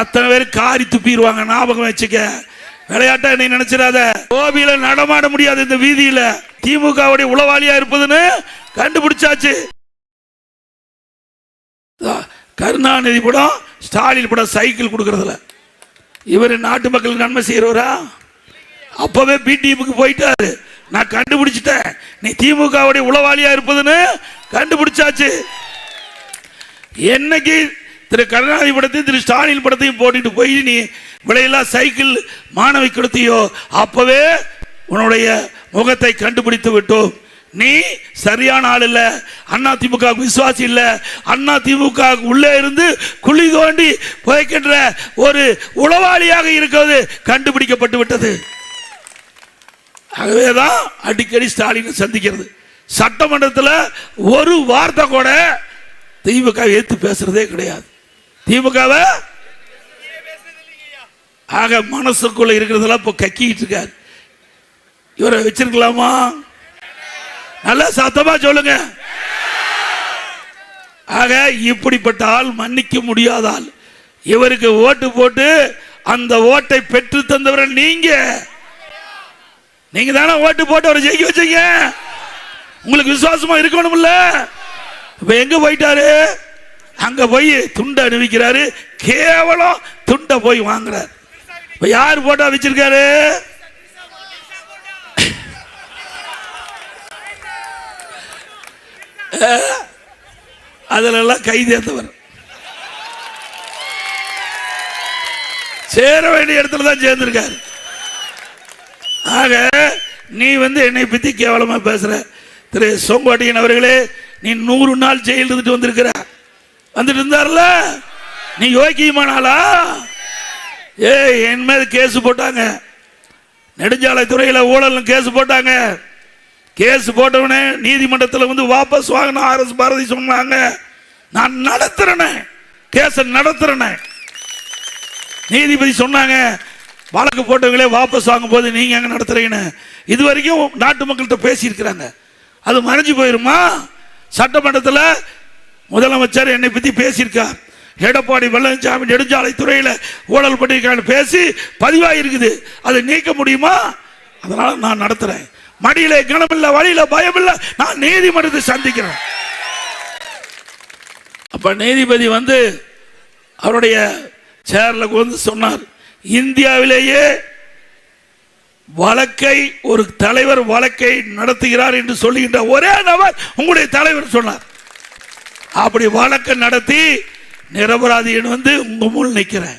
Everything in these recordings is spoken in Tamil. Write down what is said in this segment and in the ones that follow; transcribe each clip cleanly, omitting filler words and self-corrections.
அத்தனை பேர் காரி துப்பிடுவாங்க, ஞாபகம் வச்சுக்க. விளையாட்டா என்னை நினைச்சிடாத. கோபியில நடமாட முடியாது இந்த வீதியில. திமுகவுடைய உளவாளியா இருப்பதுன்னு கண்டுபிடிச்சாச்சு. கருணாநிதி படம், ஸ்டாலின் படம் சைக்கிள் கொடுக்கறதுல இவர் நாட்டு மக்களுக்கு நன்மை செய்யறவரா? அப்பவே பிடிஎம்க்கு போயிட்டாரு. நான் கண்டுபிடிச்சிட்டேன், நீ திமுகவுடைய உளவாளியா இருப்பதுன்னு கண்டுபிடிச்சாச்சு. என்னைக்கு திரு கருணாநிதி படத்தையும் திரு ஸ்டாலின் படத்தையும் போட்டுட்டு போய் நீ விலையெல்லாம் சைக்கிள் மாணவி கொடுத்தியோ, அப்பவே உன்னுடைய முகத்தை கண்டுபிடித்து விட்டோம். நீ சரியான ஆள் இல்ல, அண்ணா திமுக விசுவாசி இல்ல, அண்ணா திமுக உள்ளே இருந்து குழி தோண்டி புதைக்கின்ற ஒரு உளவாளியாக இருக்கிறது கண்டுபிடிக்கப்பட்டு விட்டது. ஆகவேதான் அடிக்கடி ஸ்டாலினை சந்திக்கிறது. சட்டமன்றத்தில் ஒரு வார்த்தை கூட திமுக ஏத்து பேசுறதே கிடையாது. திமுகவை ஆக மனசுக்குள்ள இருக்கிறதெல்லாம் இப்போ கக்கிட்டு இருக்காரு. இவரை வச்சிருக்கலாமா? நல்லா சத்தமா சொல்லுங்க. ஆக இப்படிப்பட்ட ஆள் மன்னிக்க முடியாத ஆள். இவருக்கு ஓட்டு போட்டு அந்த ஓட்டை பெற்று தந்தவர்கள் நீங்க தானே ஓட்டு போட்டு அவரை ஜெயிக்க வச்சீங்க. உங்களுக்கு விசுவாசமா இருக்கணும்ல. இப்ப எங்க போயிட்டாரு? அங்க போய் துண்டை அணிவிக்கிறாரு. கேவலம் துண்டை போய் வாங்குறாரு. இப்ப யார் போட்டா வச்சிருக்காரு? அதிலெல்லாம் கை தேர்ந்தவர். சேர வேண்டிய இடத்துல தான் சேர்ந்திருக்காரு. ஆக நீ என்னை பத்தி கேவலமா பேசுற. திரு செங்கோட்டையன் அவர்களே, நீ 100 நாள் ஜெயில் இருந்துட்டு வந்திருக்கிற. வந்துட்டு இருந்தார்ல, நீ யோக்கியமானாலா? என் மேல கேஸ் போட்டாங்க. நெடுஞ்சாலைத்துறையில் ஊழல் கேஸ் போட்டாங்க. கேஸ் போட்டவனே நீதிமன்றத்தில் வாபஸ் வாங்கின ஆர்எஸ் பாரதி சொன்னாங்க, நான் நடத்துறேன், கேஸ் நடத்துறேன். நீதிபதி சொன்னாங்க, வழக்கு போட்டவங்களே வாபஸ் வாங்கும் போது நீங்க எங்க நடத்துறீங்கன்னு. இது வரைக்கும் நாட்டு மக்கள்கிட்ட பேசி இருக்கிறாங்க. அது மறைஞ்சு போயிருமா? சட்டமன்றத்தில் முதலமைச்சர் என்னை பத்தி பேசியிருக்கார். எடப்பாடி பழனிசாமி நெடுஞ்சாலைத்துறையில் ஊழல் பண்ணியிருக்கான்னு பேசி பதிவாயிருக்குது. அதை நீக்க முடியுமா? அதனால நான் நடத்துறேன். மடியில கனமில்ல, வழியில பயம் இல்ல, நான் நீதிமன்றத்தை சந்திக்கிறேன். அப்ப நீதிபதி அவருடைய சேர்ல சொன்னார், இந்தியாவிலேயே வழக்கை ஒரு தலைவர் வழக்கை நடத்துகிறார் என்று சொல்லுகின்ற ஒரே நபர் உங்களுடைய தலைவர் சொன்னார். அப்படி வழக்கை நடத்தி நிரபராதியின் உங்க முன் நிற்கிறேன்.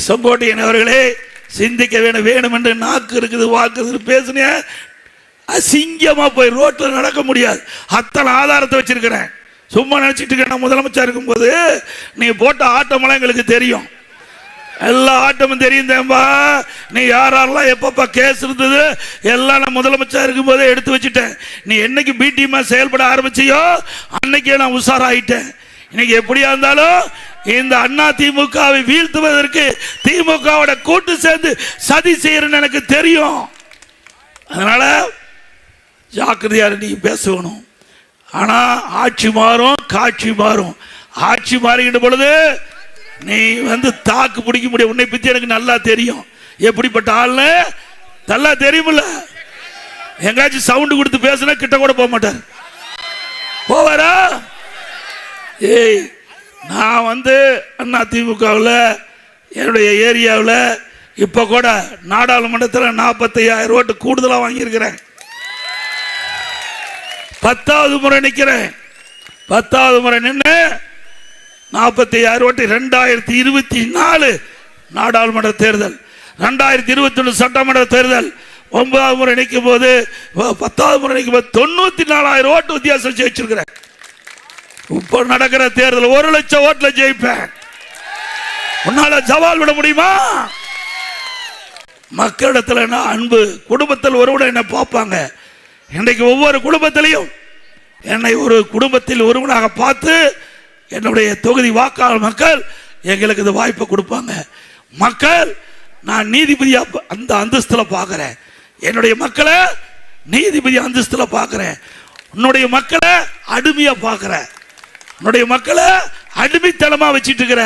செங்கோட்டையன் அவர்களே, சிந்திக்க வேணும் என்று நாக்கு இருக்குது, வாக்கு பேசுன அசிங்கமா போய் ரோட்ல நடக்க முடியாது. அத்தனை ஆதாரத்தை வச்சிருக்கிறேன். சும்மா நினைச்சிட்டு இருக்க. முதலமைச்சர் இருக்கும் போது நீ போட்ட ஆட்டமெல்லாம் எங்களுக்கு தெரியும். எல்லா ஆட்டமும் தெரியும் தேம்பா. நீ யாரெல்லாம் எப்பப்ப கேஸ் இருந்தது எல்லாம் நான் முதலமைச்சர் இருக்கும் போதே எடுத்து வச்சுட்டேன். நீ என்னைக்கு பிடிஎம் செயல்பட ஆரம்பிச்சியோ அன்னைக்கே நான் உஷாராயிட்டேன். இன்னைக்கு எப்படியா இருந்தாலும் இந்த அண்ணா திமுகவை வீழ்த்துவதற்கு திமுகவோட கூட்டு சேர்ந்து சதி செய்யறன்னு எனக்கு தெரியும். அதனால ஜாக்கிரதையா நீங்க பேசணும். ஆனா ஆட்சி மாறும், காட்சி மாறும். ஆட்சி மாறுகின்ற பொழுது நீ தாக்கு பிடிக்க முடியும். உன்னை பத்தி எனக்கு நல்லா தெரியும். எப்படிப்பட்ட ஆள்னு நல்லா தெரியுமில்ல. எங்காச்சும் சவுண்ட் கொடுத்து பேசினா கிட்ட கூட போக மாட்டார். போவாரா? நான் அண்ணா திமுகவில் என்னுடைய ஏரியாவில் இப்போ கூட நாடாளுமன்றத்தில் 45,000 ஓட்டு கூடுதலாக வாங்கியிருக்கிறேன். 10வது முறை நிற்கிறேன். 10வது முறை நின்று 45,000 ஓட்டு. 2024 நாடாளுமன்ற தேர்தல், 2021 சட்டமன்ற தேர்தல் 9வது முறை நிற்கும் போது 10வது முறை நிற்கும் போது 94,000 ஓட்டு வித்தியாசம் ஜெயிச்சிருக்கிறேன். இப்போ நடக்கிற தேர்தல் 1 லட்சம் ஓட்டுல ஜெயிப்பேன். உன்னால சவால் விட முடியுமா? மக்களிடத்துல அன்பு, குடும்பத்தில் ஒருவனை என்ன பார்ப்பாங்க. இன்றைக்கு ஒவ்வொரு குடும்பத்திலையும் என்னை ஒரு குடும்பத்தில் ஒருவனாக பார்த்து என்னுடைய தொகுதி வாக்காளர் மக்கள் எங்களுக்கு இந்த வாய்ப்பை கொடுப்பாங்க. மக்கள் நான் நீதிபதியா அந்த அந்தஸ்துல பார்க்கிறேன். என்னுடைய மக்களை நீதிபதி அந்தஸ்துல பார்க்கிறேன். உன்னுடைய மக்களை அடிமையா பார்க்கிறேன். உன்னுடைய மக்களை அடிமைத்தனமா வச்சிட்டு இருக்கிற.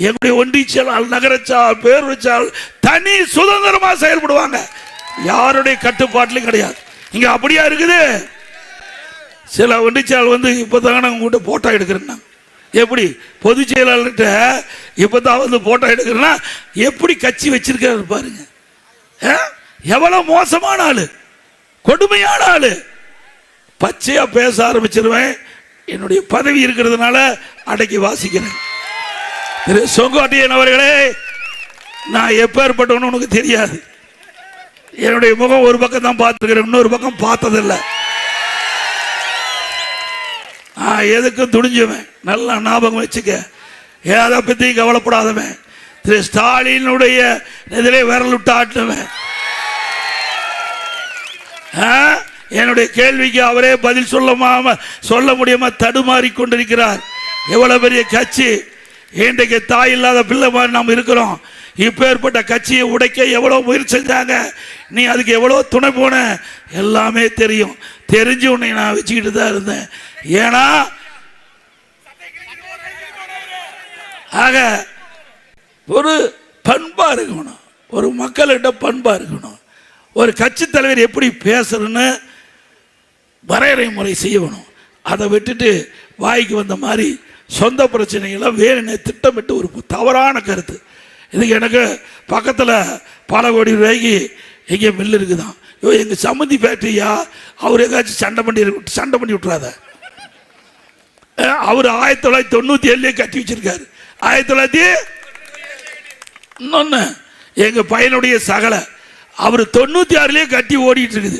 எங்களுடைய ஒன்றியச்சால் நகரச்சால் பேரூராட்சியால் தனி சுதந்திரமா செயல்படுவாங்க, யாருடைய கட்டுப்பாட்டிலும் கிடையாது. இங்க அப்படியா இருக்குது? சில ஒன்றியச்சால் இப்பதாங்க நாங்கள் உங்கள்கிட்ட போட்டோ எடுக்கிறேன்னா, எப்படி பொதுச் செயலாளர்கிட்ட இப்பதான் போட்டோ எடுக்கிறேன்னா எப்படி கட்சி வச்சிருக்காரு பாருங்க. எவ்வளவு மோசமான ஆளு, கொடுமையான ஆளு. பச்சையா பேச ஆரம்பிச்சிருவேன். என்னுடைய பதவி இருக்கிறதுனால அடக்கி வாசிக்கிறேன். திரு செங்கோட்டையன் அவர்களே, நான் எப்பேற்பட்டவனு உனக்கு தெரியாது. என்னுடைய முகம் ஒரு பக்கம் தான் பார்த்துருக்கிறேன், இன்னொரு பக்கம் பார்த்ததில்லை. எதுக்கும் துணிஞ்சுவேன், நல்லா ஞாபகம் வச்சுக்க. எதை பத்தி கவலைப்படாதவன், திரு ஸ்டாலினுடைய எதிரே விரல் விட்டு ஆட்டுவேன். என்னுடைய கேள்விக்கு அவரே பதில் சொல்ல முடியாம தடுமாறி கொண்டிருக்கிறார். எவ்வளவு பெரிய கட்சி, இன்றைக்கு தாய் இல்லாத பிள்ளை மாதிரி நாம் இருக்கிறோம். இப்ப ஏற்பட்ட கட்சியை உடைக்க எவ்வளவு முயற்சி செஞ்சாங்க, நீ அதுக்கு எவ்வளவு துணை போன எல்லாமே தெரியும். தெரிஞ்சு உன்னை நான் வச்சுக்கிட்டு தான் இருந்தேன். ஏன்னா ஆக ஒரு பண்பா இருக்கணும், ஒரு மக்களிட பண்பா இருக்கணும். ஒரு கட்சி தலைவர் எப்படி பேசுறன்னு வரையறை முறை செய்யணும். அதை விட்டுட்டு வாய்க்கு வந்த மாதிரி சொந்த பிரச்சனைகளை வேணும்னே திட்டமிட்டு ஒரு தவறான கருத்து. இதுக்கு எனக்கு பக்கத்தில் பல கோடி ரூபாய்க்கு எங்கே மில்லு இருக்குதான், எங்கள் சம்மந்தி ஃபேக்டரியா, அவர் எங்காச்சும் சண்டை பண்ணி விட்டுறாத. அவர் 1997 கட்டி வச்சிருக்காரு. 1900 எங்க பையனுடைய சகலை அவர் 96 கட்டி ஓடிட்டு இருக்குது.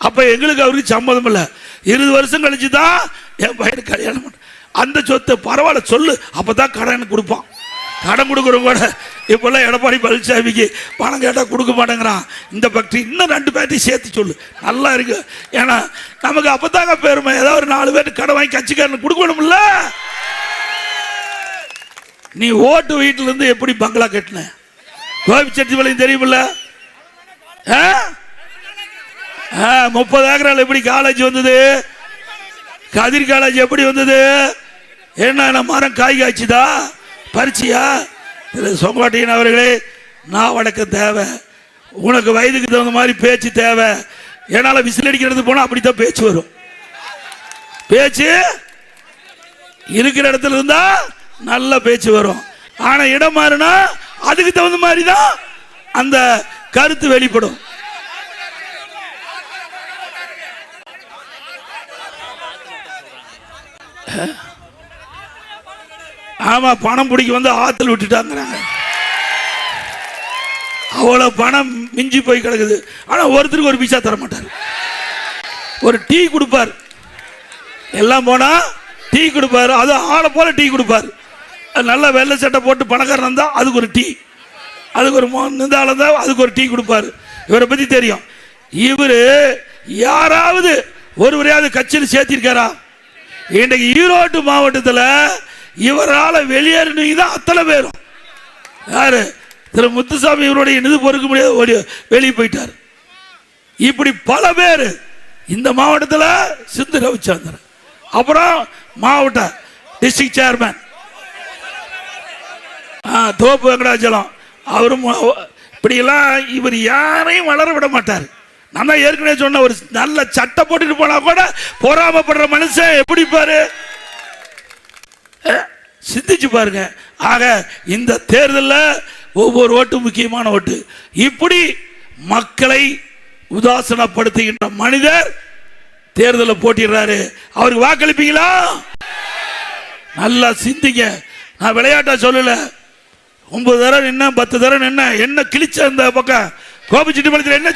அப்ப எங்களுக்கு அவருக்கு சம்மதம் இல்லை. 20 வருஷம் கழிச்சு தான் என் பையனுக்கு கல்யாணம் பண்ண. அந்த சொத்தை பரவாயில்ல சொல்லு, அப்பதான் கடன் கொடுப்பான். கடன் கொடுக்குறவங்க கூட இப்பெல்லாம் எடப்பாடி பழனிசாமிக்கு பணம் கேட்டால் கொடுக்க மாட்டேங்கிறான். இந்த ஃபேக்டரி இன்னும் 2 ஃபேக்டரி சேர்த்து சொல்லு, நல்லா இருக்கு. ஏன்னா நமக்கு அப்பதாங்க பெருமை, ஏதாவது ஒரு 4 பேர் கடன் வாங்கி கட்சிக்காரன் கொடுக்கணும்ல. நீ ஓட்டு வீட்டில இருந்து எப்படி பங்களா கட்டின, கோபிச்செட்டிப்பாளையம் தெரியுமில்ல? 30 ஏக்கரால் எப்படி காலேஜ் வந்தது, கதிர் காலேஜ் எப்படி வந்தது? என்ன மரம் காய் காய்ச்சுதா, பறிச்சியா? திரு செங்கோட்டையன் அவர்களே, நான் வடக்க தேவை, உனக்கு வயதுக்கு தகுந்த மாதிரி பேச்சு தேவை. என்னால் விசில் அடிக்கிறது போனால் அப்படித்தான் பேச்சு வரும். பேச்சு இருக்கிற இடத்துல இருந்தா நல்ல பேச்சு வரும். ஆனா இடம் மாறினா அதுக்கு தகுந்த மாதிரி தான் அந்த கருத்து வெளிப்படும். ஆமா, பணம் பிடிக்க வந்து ஆத்துல விட்டுட்டாங்கிறாங்க. அவ்வளவு பணம் மிஞ்சி போய் கிடக்குது. ஆனா ஒருத்தருக்கு ஒரு பைசா தர மாட்டார். ஒரு டீ கொடுப்பார், எல்லாம் போனா டீ கொடுப்பாரு. அது ஆளை போல டீ கொடுப்பார். நல்ல வெள்ளை சட்டை போட்டு பணக்காரன் இருந்தா அதுக்கு ஒரு டீ, அதுக்கு ஒரு அதுக்கு ஒரு டீ கொடுப்பாரு. இவரை பத்தி தெரியும். இவரு யாராவது ஒருவரையாவது கட்சியில் சேர்த்திருக்காரா? இன்றைக்கு ஈரோடு மாவட்டத்தில் இவரால் வெளியேறினீங்க தான் அத்தனை பேரும். யாரு? திரு முத்துசாமி இவருடைய நிதி பொறுக்க முடியாது, வெளியே போயிட்டார். இப்படி பல பேர் இந்த மாவட்டத்தில். சிந்து ரவிச்சந்திரன், அப்புறம் மாவட்ட டிஸ்ட்ரிக்ட் சேர்மேன் தோப்பு வெங்கடாச்சலம், அவரும் இப்படியெல்லாம். இவர் யாரையும் வளர விட மாட்டார். நான் தான் ஏற்கனவே சொன்ன, ஒரு நல்ல சட்டை போட்டுட்டு போனா கூட பொறாமப்படுற மனுஷன் எப்படி பாரு, சிந்திச்சு பாருங்க. ஆக இந்த தேர்தலில் ஒவ்வொரு ஓட்டும் முக்கியமான ஓட்டு. இப்படி மக்களை உதாசனப்படுத்துகின்ற மனிதர் தேர்தலில் போட்டிடுறாரு. அவருக்கு வாக்களிப்பீங்களா? நல்லா சிந்திங்க. நான் விளையாட்டா சொல்லல. 9 தரம் என்ன 10 தரம் என்ன கிழிச்ச அந்த பக்கம் கோபிச்செட்டிப்பாளையத்தில் என்ன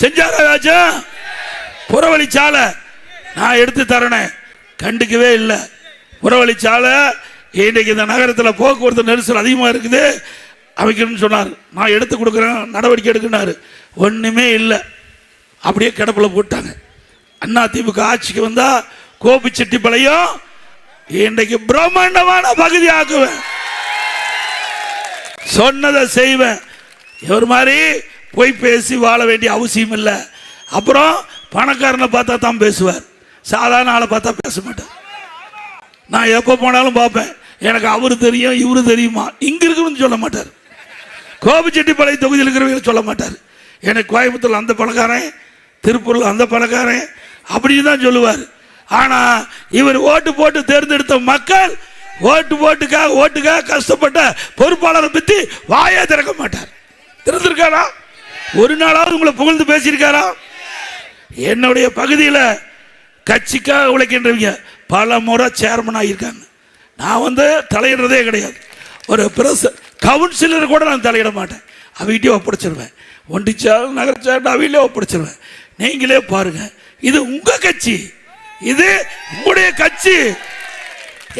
செஞ்சாரா? புறவழிச்சாலை நான் எடுத்து தரேன், கண்டுக்கவே இல்லை. புறவழிச்சாலை இன்றைக்கு இந்த நகரத்தில் போக்குவரத்து நெரிசல் அதிகமாக இருக்குது, அமைக்கணும்னு சொன்னார். நான் எடுத்து கொடுக்குறேன், நடவடிக்கை எடுக்கினார். ஒன்றுமே இல்லை, அப்படியே கிடப்பில் போட்டாங்க. அதிமுக ஆட்சிக்கு வந்தா கோபிச்செட்டிப்பாளையம் இன்றைக்கு பிரம்மாண்டமான பகுதி ஆக்குவேன், சொன்னதை செய்வேன். இவர் மாதிரி போய் பேசி வாழ வேண்டிய அவசியம் இல்லை. அப்புறம் பணக்காரனை பார்த்தா தான் பேசுவார், சாதாரண ஆளை பார்த்தா பேச மாட்டார். நான் எப்போ போனாலும் பார்ப்பேன், எனக்கு அவரு தெரியும் இவரு தெரியுமா, இங்க இருக்குன்னு சொல்ல மாட்டார். கோபிச்செட்டிப்பாளையம் தொகுதியில் இருக்கிறவங்க சொல்ல மாட்டார். எனக்கு கோயம்புத்தூர்ல அந்த பணக்காரன், திருப்பூர்ல அந்த பணக்காரன் அப்படின்னு தான் சொல்லுவார். ஆனா இவர் ஓட்டு போட்டு தேர்ந்தெடுத்த மக்கள் ஓட்டுக்காக கஷ்டப்பட்ட பொறுப்பாளரை பத்தி வாயே திறக்க மாட்டார். திறந்திருக்காரா? ஒரு நாளாவது உங்களை புகழ்ந்து பேசியிருக்காரா? என்னுடைய பகுதியில் கட்சிக்காக உழைக்கின்றவங்க பல முறை சேர்மன் ஆகியிருக்காங்க. நான் தலையிடுறதே கிடையாது. ஒரு பிரஸ் கவுன்சிலர் கூட நான் தலையிட மாட்டேன். அவகிட்டே ஒப்படைச்சிருவேன். ஒன்றிச்சால் நகரச்சால் அவையிலே ஒப்படைச்சிருவேன். நீங்களே பாருங்க, இது உங்க கட்சி, இது உங்களுடைய கட்சி.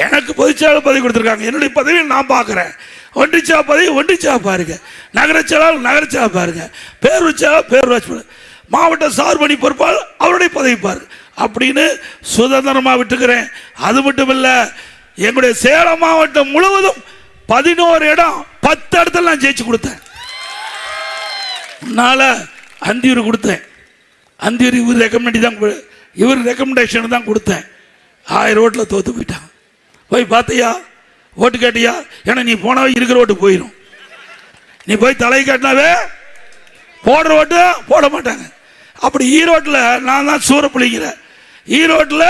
எனக்கு பொதுச்செயலாளர் பதவி கொடுத்துருக்காங்க. என்னுடைய பதவியை நான் பார்க்குறேன். ஒன்றிச்சா பதவி ஒன்றிச்சா பாருங்க, நகரச்செயலாளர் நகரச்செயலாளர் பாருங்க, பேரூராட்சி பேரூராட்சி, மாவட்ட சார்பணி பொறுப்பாளர் அவருடைய பதவி பாருங்க அப்படின்னு சுதந்திரமாக விட்டுக்கிறேன். அது மட்டும் இல்லை, எங்களுடைய சேலம் மாவட்டம் முழுவதும் 11 இடம் 10 இடத்துல நான் ஜெயிச்சு கொடுத்தேன். முன்னால அந்தியூர் கொடுத்தேன். அந்தியூர் இவர் ரெக்கமெண்டேஷன் தான் கொடுத்தேன். 1000 ஓட்டில் தோத்து போயிட்டாங்க. போய் பார்த்தியா, ஓட்டு கேட்டியா? ஏன்னா நீ போனாவே இருக்கிற ஓட்டு போயிடும். நீ போய் தலை காட்டினாவே போடுற ஓட்டு போட மாட்டாங்க. அப்படி ஈரோட்டில் நான் தான் சூறப்புளிங்கிறேன். ஈரோட்டில்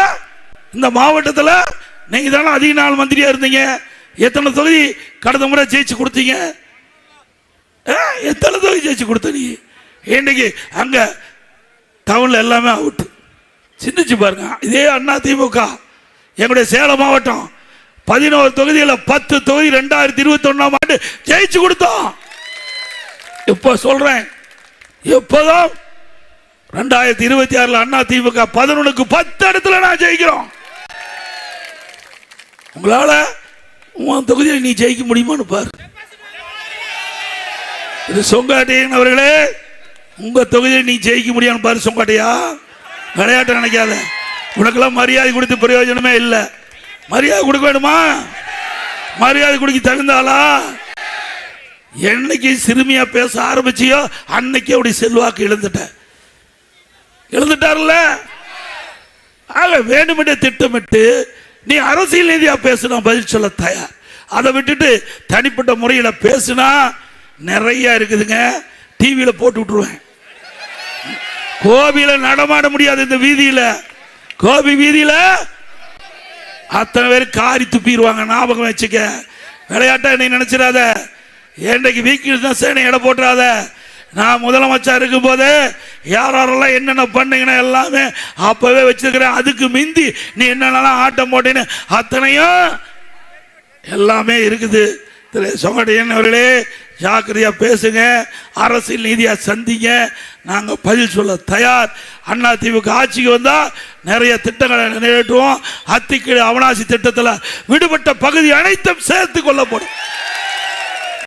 இந்த மாவட்டத்தில் நீங்கள் தானே அதிக நாள் மந்திரியாக இருந்தீங்க. எத்தனை தொகுதி கடந்த முறை ஜெயிச்சு கொடுத்தீங்க? எத்தனை தொகுதி ஜெயிச்சு கொடுத்த நீ? இன்னைக்கு அங்கே டவுனில் எல்லாமே அவுட்டு. சிந்திச்சு பாருங்க. இதே அண்ணா திமுக எங்களுடைய சேலம் மாவட்டம் 11 தொகுதியில் 10 தொகுதி 2021ஆம் ஆண்டு ஜெயிச்சு கொடுத்தோம். இப்ப சொல்றேன், எப்போதான் 2026 அண்ணா திமுக 11க்கு 10 இடத்துல நான் ஜெயிக்கிறோம். உங்களால உன் தொகுதியில் நீ ஜெயிக்க முடியுமான்னு பாரு. இது சொங்காட்டையன் அவர்களே, உங்க தொகுதியில் நீ ஜெயிக்க முடியான்னு பாரு. சொங்காட்டையா, விளையாட்டு நினைக்காத. உனக்கெல்லாம் மரியாதை கொடுத்து பிரயோஜனமே இல்லை. மரியாதை கொடுக்க வேணுமா? மரியாதை கொடுக்க தகுந்தாளா? என்னைக்கு சிறுமியா பேச ஆரம்பிச்சியோ அன்னைக்கு அப்படி செல்வாக்கு இழந்துட்டார்ல. ஆக வேண்டுமென்றே திட்டமிட்டு நீ அரசியல் ரீதியா பேசினா பதில் சொல்ல தயார். அதை விட்டுட்டு தனிப்பட்ட முறையில் பேசினா நிறைய இருக்குதுங்க. டிவியில போட்டு விட்டுருவேன். கோபியில நடமாட முடியாது. இந்த வீதியில, கோபி வீதியில அத்தனை பேர் காரி துப்பிடுவாங்க. ஞாபகம் வச்சுக்க. விளையாட்டா நீ நினைச்சிடாத. என்னைக்கு வீக்கில் தான் சேனை எடை போட்டுறாத. நான் முதலமைச்சர் இருக்கும் போது யாரெல்லாம் என்னென்ன பண்ணீங்கன்னா எல்லாமே அப்பவே வச்சிருக்கிறேன். அதுக்கு மிந்தி நீ என்னென்னலாம் ஆட்டம் போட்டேன்னு அத்தனையும் எல்லாமே இருக்குது. சொங்கடையன் அவர்களே, ஜாக்கிரதையா பேசுங்க. அரசியல் நீதியா சந்திங்க. நாங்க பதில் சொல்ல தயார். அண்ணா திமுக ஆட்சிக்கு வந்தா நிறைய திட்டங்களை நிறைவேற்றுவோம். அத்திக்கீழ் அவனாசி திட்டத்தில் விடுபட்ட பகுதி அனைத்தும் சேர்த்து கொள்ளப்படும்.